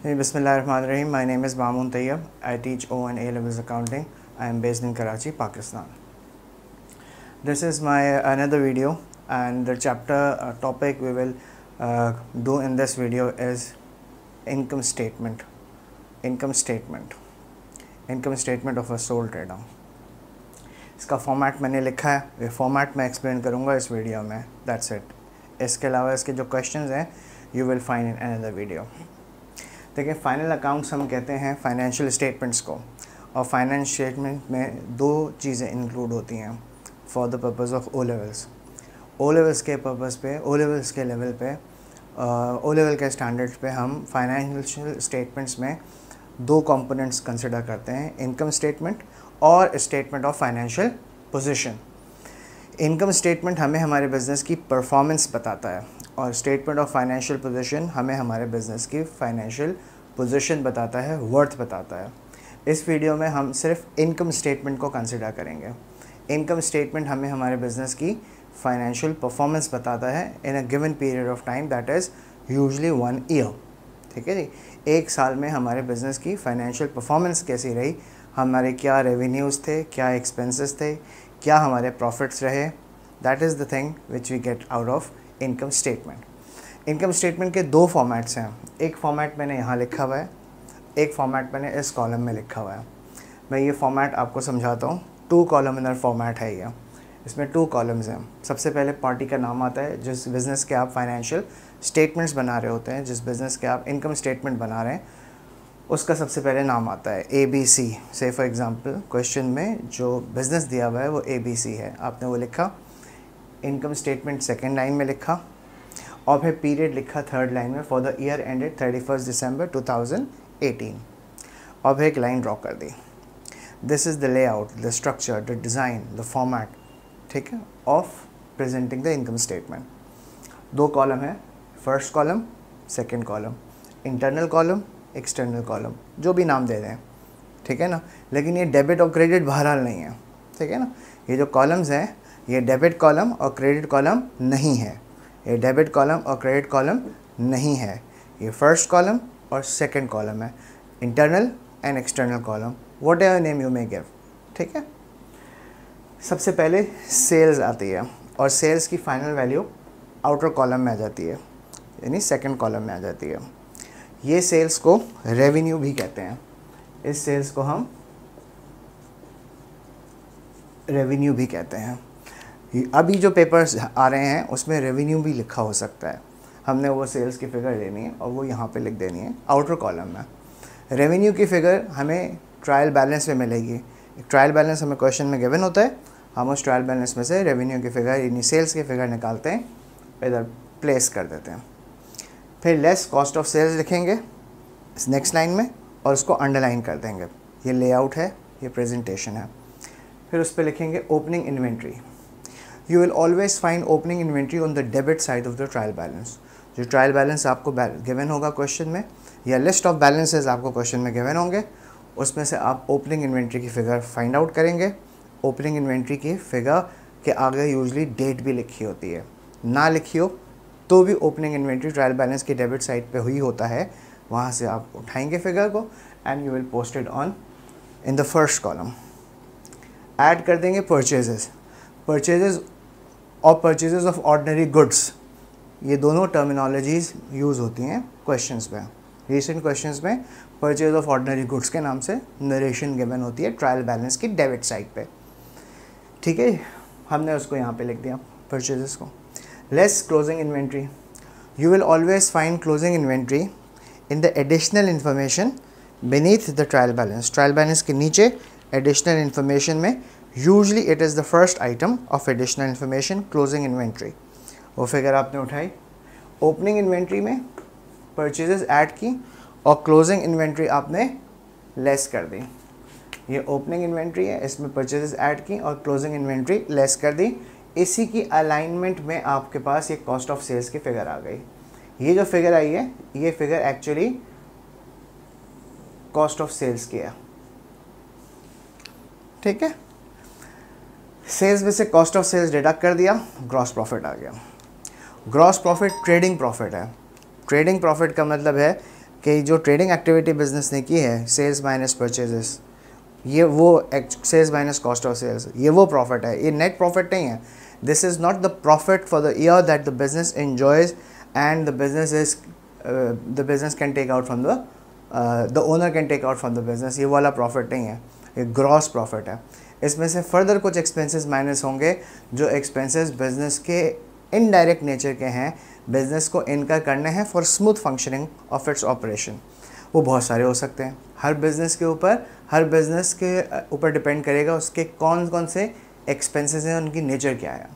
Hey, Bismillahirrahmanirrahim. My name is Mamoon Tayyab. I teach O and A levels accounting. I am based in Karachi, Pakistan. This is my another video, and the chapter topic we will do in this video is income statement. Income statement of a sole trader. इसका format मैंने लिखा है, ये format मैं explain करूँगा इस video में. That's it. इसके अलावा इसके जो क्वेश्चंस हैं you will find in another video. देखिए, फाइनल अकाउंट्स हम कहते हैं फाइनेंशियल स्टेटमेंट्स को, और फाइनेंशियल स्टेटमेंट में दो चीज़ें इंक्लूड होती हैं for the purpose of O levels. O levels के पर्पस पे, ओ लेवल्स के लेवल पे, ओ लेवल के स्टैंडर्ड्स पे हम फाइनेंशियल स्टेटमेंट्स में दो कंपोनेंट्स कंसिडर करते हैं, इनकम स्टेटमेंट और statement of financial position. Income statement हमें हमारे बिज़नेस की परफॉर्मेंस बताता है, और स्टेटमेंट ऑफ फाइनेंशियल पोजीशन हमें हमारे बिज़नेस की फाइनेंशियल पोजीशन बताता है, वर्थ बताता है. इस वीडियो में हम सिर्फ इनकम स्टेटमेंट को कंसिडर करेंगे. इनकम स्टेटमेंट हमें हमारे बिज़नेस की फाइनेंशियल परफॉर्मेंस बताता है in a given period of time, that is usually 1 year. ठीक है जी, एक साल में हमारे बिज़नेस की फाइनेंशियल परफॉर्मेंस कैसी रही, हमारे क्या रेवेन्यूज़ थे, क्या एक्सपेंसेस थे, क्या हमारे प्रॉफिट्स रहे. That is the thing which we get out of income statement. Income statement के दो फॉर्मेट्स हैं. एक फॉर्मेट मैंने यहाँ लिखा हुआ है, एक फॉर्मेट मैंने इस कॉलम में लिखा हुआ है. मैं ये फॉर्मेट आपको समझाता हूँ. 2 कॉलमनर फॉर्मेट है ये. इसमें 2 कॉलम्स हैं. सबसे पहले पार्टी का नाम आता है, जिस बिज़नेस के आप फाइनेंशियल स्टेटमेंट्स बना रहे होते हैं, जिस बिज़नेस के आप इनकम स्टेटमेंट बना रहे हैं, उसका सबसे पहले नाम आता है ABC. से फॉर एग्ज़ाम्पल क्वेश्चन में जो बिज़नेस दिया हुआ है वो ABC है, आपने वो लिखा. इनकम स्टेटमेंट सेकेंड लाइन में लिखा, और फिर पीरियड लिखा थर्ड लाइन में, फॉर द ईयर एंडेड 31 दिसंबर 2018, और फिर एक लाइन ड्रॉ कर दी. This is the layout, the structure, the design, the format, ठीक है, of presenting the income statement. 2 column है, first column, second column, internal column, external column, जो भी नाम दे दें, ठीक है ना. लेकिन ये डेबिट और क्रेडिट बहरहाल नहीं है, ठीक है ना. ये जो कॉलम्स हैं ये डेबिट कॉलम और क्रेडिट कॉलम नहीं है. ये डेबिट कॉलम और क्रेडिट कॉलम नहीं है. ये फर्स्ट कॉलम और सेकंड कॉलम है, internal and external column, what ever name you may give. ठीक है. सबसे पहले सेल्स आती है, और सेल्स की फाइनल वैल्यू आउटर कॉलम में आ जाती है, यानी सेकंड कॉलम में आ जाती है. ये सेल्स को रेवेन्यू भी कहते हैं. इस सेल्स को हम रेवेन्यू भी कहते हैं. अभी जो पेपर्स आ रहे हैं उसमें रेवेन्यू भी लिखा हो सकता है. हमने वो सेल्स की फ़िगर लेनी है और वो यहाँ पे लिख देनी है आउटर कॉलम में. रेवेन्यू की फ़िगर हमें ट्रायल बैलेंस में मिलेगी. ट्रायल बैलेंस हमें क्वेश्चन में गिवन होता है, हम उस ट्रायल बैलेंस में से रेवेन्यू की फ़िगर यानी सेल्स की फ़िगर निकालते हैं, इधर प्लेस कर देते हैं. फिर लेस कॉस्ट ऑफ सेल्स लिखेंगे इस नेक्स्ट लाइन में, और उसको अंडरलाइन कर देंगे. ये लेआउट है, ये प्रेजेंटेशन है. फिर उस पर लिखेंगे opening inventory. You will always find opening inventory on the debit side of the trial balance. जो ट्रायल बैलेंस आपको गिवन होगा क्वेश्चन में, या लिस्ट ऑफ बैलेंसेस आपको क्वेश्चन में गिवन होंगे, उसमें से आप ओपनिंग इन्वेंट्री की फ़िगर फाइंड आउट करेंगे. ओपनिंग इन्वेंट्री की फ़िगर के आगे यूजली डेट भी लिखी होती है. ना लिखी हो तो भी ओपनिंग इन्वेंट्री ट्रायल बैलेंस की डेबिट साइड पे हुई होता है, वहाँ से आप उठाएंगे फ़िगर को and you will post it on in the first column. Add कर देंगे परचेजेस. परचेजेस और परचेजेस ऑफ ऑर्डिनरी गुड्स, ये दोनों टर्मिनोलॉजीज़ यूज़ होती हैं क्वेश्चंस में. रिसेंट क्वेश्चंस में परचेज ऑफ ऑर्डिनरी गुड्स के नाम से नरेशन गिवन होती है ट्रायल बैलेंस की डेबिट साइड पे. ठीक है, हमने उसको यहाँ पे लिख दिया परचेजेस को. Less closing inventory. You will always find closing inventory in the additional information beneath the trial balance. Trial balance के नीचे एडिशनल इन्फॉर्मेशन में usually it is the first item of additional information, closing inventory. वो figure आपने उठाई. Opening inventory में purchases add की और closing inventory आपने लेस कर दी. ये ओपनिंग इन्वेंट्री है, इसमें परचेजेस ऐड की और क्लोजिंग इन्वेंट्री लेस कर दी. इसी की अलाइनमेंट में आपके पास ये कॉस्ट ऑफ सेल्स की फिगर आ गई. ये जो फिगर आई है ये figure actually cost of sales की है. ठीक है, सेल्स में से कॉस्ट ऑफ सेल्स डिडक्ट कर दिया, ग्रॉस प्रॉफिट आ गया. ग्रॉस प्रॉफिट ट्रेडिंग प्रॉफिट है. ट्रेडिंग प्रॉफिट का मतलब है कि जो ट्रेडिंग एक्टिविटी बिजनेस ने की है, सेल्स माइनस परचेजेस, ये वो sales minus cost of sales, ये वो प्रॉफिट है, ये नेट प्रॉफिट नहीं है. This is not the profit for the year that the business enjoys and the business can take out from the owner can take out from the business. ये वाला profit नहीं है, ये gross profit है. इसमें से फर्दर कुछ expenses minus होंगे, जो एक्सपेंसेस बिजनेस के इनडायरेक्ट नेचर के हैं, बिजनेस को इनकर करने हैं for smooth functioning of its operation. वो बहुत सारे हो सकते हैं. हर बिज़नेस के ऊपर डिपेंड करेगा उसके कौन कौन से एक्सपेंसेस हैं, उनकी नेचर क्या है.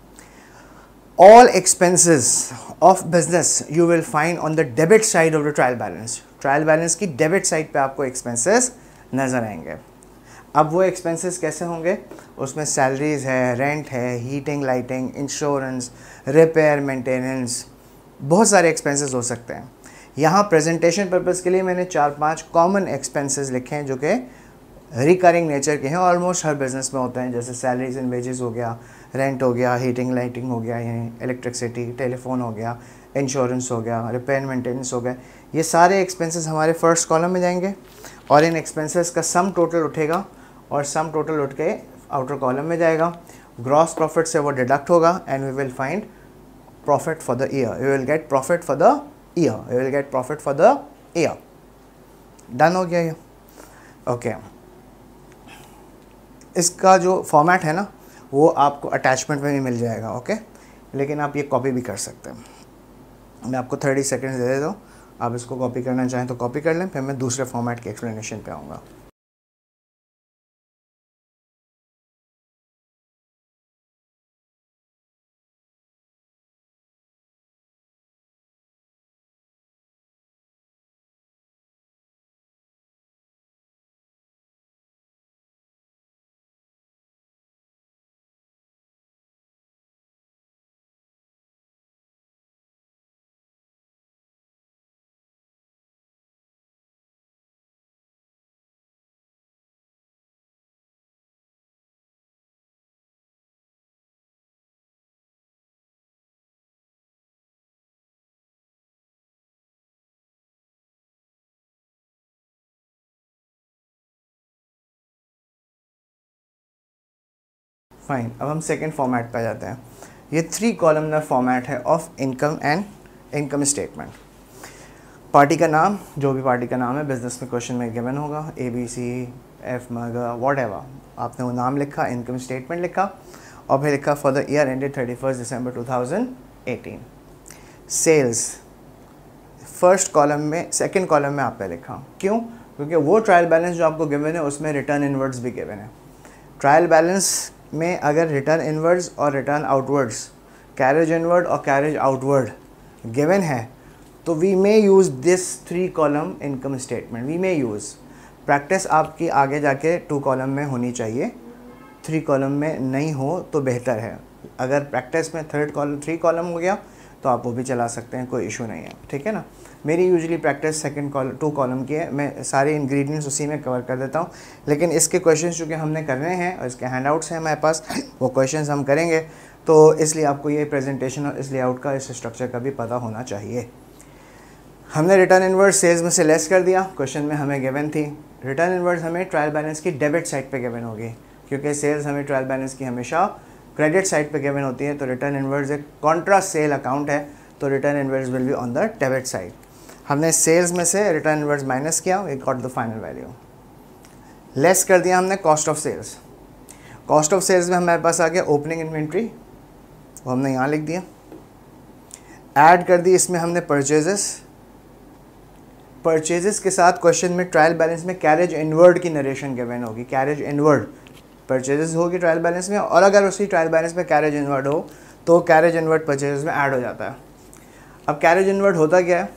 All expenses of business you will find on the debit side of the trial balance. Trial balance की डेबिट साइड पे आपको एक्सपेंसेस नज़र आएंगे. अब वो एक्सपेंसेस कैसे होंगे? उसमें सैलरीज़ है, रेंट है, heating lighting, insurance, repair, maintenance, बहुत सारे एक्सपेंसेस हो सकते हैं. यहाँ प्रेजेंटेशन पर्पज़ के लिए मैंने 4-5 कॉमन एक्सपेंसेस लिखे हैं जो कि रिकरिंग नेचर के हैं, ऑलमोस्ट हर बिज़नेस में होते हैं. जैसे सैलरीज एंड वेजेस हो गया, रेंट हो गया, हीटिंग लाइटिंग हो गया, यानी इलेक्ट्रिसिटी, टेलीफोन हो गया, इंश्योरेंस हो गया, रिपेयर मेंटेनेंस हो गया. ये सारे एक्सपेंसेस हमारे फर्स्ट कॉलम में जाएंगे और इन एक्सपेंसेस का सम टोटल उठेगा और सम टोटल उठ के आउटर कॉलम में जाएगा. ग्रॉस प्रॉफिट से वो डिडक्ट होगा and we will find profit for the year. We will get profit for the year. We will get profit for the year. Done हो गया ये? ओके. इसका जो फॉर्मेट है ना, वो आपको अटैचमेंट में भी मिल जाएगा. ओके, लेकिन आप ये कॉपी भी कर सकते हैं. मैं आपको 30 सेकेंड्स दे देता हूँ. आप इसको कॉपी करना चाहें तो कॉपी कर लें, फिर मैं दूसरे फॉर्मेट के एक्सप्लेनेशन पे आऊँगा. फाइन. अब हम सेकेंड फॉर्मेट पे जाते हैं. ये 3 कॉलमनर फॉर्मेट है of income and income statement. Party का नाम, जो भी पार्टी का नाम है बिजनेस में क्वेश्चन में गिवन होगा, ABC, F मगा वॉट एवर, आपने वो नाम लिखा, इनकम स्टेटमेंट लिखा और फिर लिखा for the year ended 31 December 2018. Sales first column में, सेकेंड कॉलम में आपने लिखा. क्यों? क्योंकि वो ट्रायल बैलेंस जो आपको गिवन है उसमें रिटर्न इनवर्ड्स भी गिवन है. ट्रायल बैलेंस में अगर रिटर्न इनवर्ड्स और रिटर्न आउटवर्ड्स, कैरेज इनवर्ड और कैरेज आउटवर्ड गिवन है तो we may use this 3 column income statement. We may use. Practice आपकी आगे जाके 2 कॉलम में होनी चाहिए, 3 कॉलम में नहीं हो तो बेहतर है. अगर प्रैक्टिस में 3 कॉलम हो गया तो आप वो भी चला सकते हैं, कोई इशू नहीं है. ठीक है ना? मेरी यूजुअली प्रैक्टिस 2 कॉलम की है. मैं सारे इंग्रेडिएंट्स उसी में कवर कर देता हूँ, लेकिन इसके क्वेश्चंस चूँकि हमने करने हैं और इसके हैंडआउट्स हैं हमारे पास, वो क्वेश्चंस हम करेंगे, तो इसलिए आपको ये प्रेजेंटेशन और इस लेआउट का, इस स्ट्रक्चर का भी पता होना चाहिए. हमने रिटर्न इनवर्ड्स सेल्स में से लेस कर दिया. क्वेश्चन में हमें गिवन थी. रिटर्न इनवर्ड्स हमें ट्रायल बैलेंस की डेबिट साइड पे गिवन होगी, क्योंकि सेल्स हमें ट्रायल बैलेंस की हमेशा क्रेडिट साइड पे गिवन होती है. तो रिटर्न इनवर्ड्स एक कॉन्ट्रा सेल अकाउंट है, तो return inwards will be on the debit side. हमने सेल्स में से रिटर्न इनवर्ड्स माइनस किया, we got the final value. Less कर दिया हमने cost of sales. Cost of sales में हमारे पास आ गया ओपनिंग इन्वेंट्री, वो हमने यहाँ लिख दिया. ऐड कर दी इसमें हमने परचेजेस के साथ क्वेश्चन में ट्रायल बैलेंस में कैरेज इनवर्ड की नरेशन गिवन होगी. कैरेज इनवर्ड परचेजेस होगी ट्रायल बैलेंस में, और अगर उसी ट्रायल बैलेंस में कैरेज इनवर्ड हो तो कैरेज इनवर्ड परचेजेस में ऐड हो जाता है. अब कैरेज इनवर्ड होता क्या है?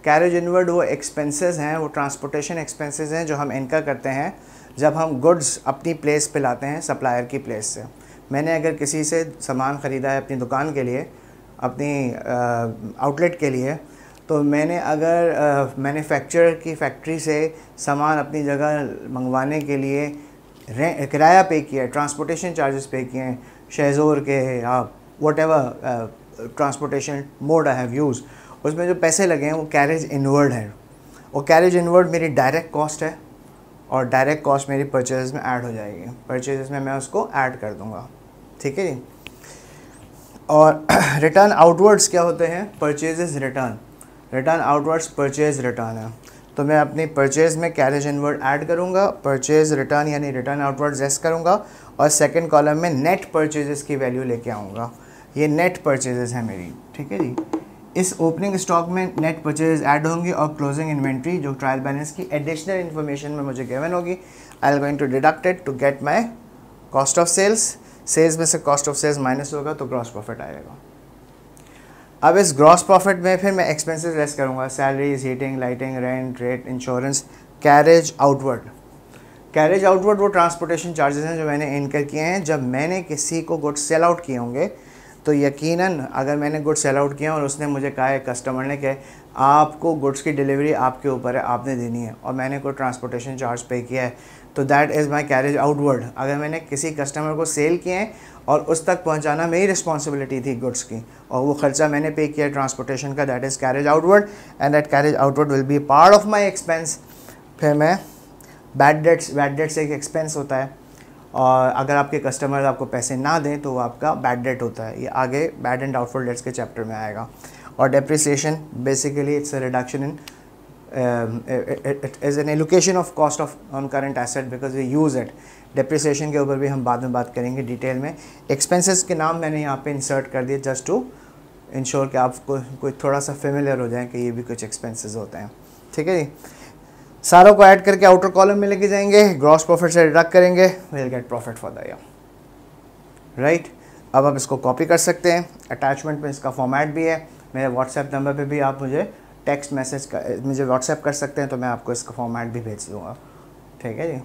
कैरेज इनवर्ड वो एक्सपेंसेस हैं, वो ट्रांसपोर्टेशन एक्सपेंसेस हैं जो हम इनका करते हैं जब हम गुड्स अपनी प्लेस पे लाते हैं सप्लायर की प्लेस से. मैंने अगर किसी से सामान ख़रीदा है अपनी दुकान के लिए, अपनी आउटलेट के लिए, तो मैंने अगर मैन्युफैक्चरर की फैक्ट्री से सामान अपनी जगह मंगवाने के लिए किराया पे किया है, ट्रांसपोर्टेशन चार्जेस पे किए हैं, शेज़ोर के या what ever transportation mode I have use, उसमें जो पैसे लगे हैं वो कैरेज इनवर्ड है. और कैरेज इनवर्ड मेरी डायरेक्ट कॉस्ट है और डायरेक्ट कॉस्ट मेरी परचेज में ऐड हो जाएगी, परचेज में मैं उसको ऐड कर दूंगा, ठीक है जी। और रिटर्न आउटवर्ड्स क्या होते हैं, purchases return, return outwards purchase return है। तो मैं अपनी परचेज में कैरेज इनवर्ड ऐड करूंगा, परचेज रिटर्न यानी रिटर्न आउटवर्ड्स एस करूंगा और सेकंड कॉलम में नेट परचेजेस की वैल्यू लेके आऊँगा। ये नेट परचेजेस है मेरी, ठीक है जी। इस ओपनिंग स्टॉक में नेट परचेज ऐड होंगी और क्लोजिंग इन्वेंट्री जो ट्रायल बैलेंस की एडिशनल इन्फॉर्मेशन में मुझे गिवन होगी, I am going to deduct it to get my cost of sales. Sales में से कॉस्ट ऑफ सेल्स माइनस होगा तो ग्रॉस प्रॉफिट आएगा। अब इस ग्रॉस प्रॉफिट में फिर मैं एक्सपेंसेस लेस करूँगा, salaries, heating, lighting, rent, rate, insurance, carriage outward. Carriage outward वो ट्रांसपोर्टेशन चार्जेस हैं जो मैंने इनकर किए हैं जब मैंने किसी को गुड्स सेल आउट किए होंगे। तो यकीनन अगर मैंने गुड्स सेल आउट किया और उसने मुझे कहा है, कस्टमर ने कहा आपको गुड्स की डिलीवरी आपके ऊपर है, आपने देनी है, और मैंने कोई ट्रांसपोर्टेशन चार्ज पे किया है, तो that is my carriage outward. अगर मैंने किसी कस्टमर को सेल किए हैं और उस तक पहुंचाना मेरी रिस्पॉन्सिबिलिटी थी गुड्स की, और वो खर्चा मैंने पे किया ट्रांसपोर्टेशन का, that is carriage outward and that carriage outward will be part of my expense. फिर मैं बैड डेट्स एक एक्सपेंस होता है, और अगर आपके कस्टमर आपको पैसे ना दें तो वो आपका बैड डेट होता है। ये आगे बैड एंड डाउटफुल डेट्स के चैप्टर में आएगा। और depreciation basically it's a reduction in it is an allocation of cost of on current asset because we use it. Depreciation के ऊपर भी हम बाद में बात करेंगे डिटेल में। एक्सपेंसेस के नाम मैंने यहाँ पे इंसर्ट कर दिए जस्ट टू इंश्योर कि आपको कोई थोड़ा सा फेमिलियर हो जाए कि ये भी कुछ एक्सपेंसेस होते हैं, ठीक है जी। सारों को ऐड करके आउटर कॉलम में लेके जाएंगे, ग्रॉस प्रॉफिट से डिडक्ट करेंगे, will get profit for the year, right. अब आप इसको कॉपी कर सकते हैं, अटैचमेंट में इसका फॉर्मेट भी है। मेरे व्हाट्सएप नंबर पे भी आप मुझे टेक्स्ट मैसेज मुझे व्हाट्सएप कर सकते हैं, तो मैं आपको इसका फॉर्मेट भी भेज दूँगा, ठीक है जी।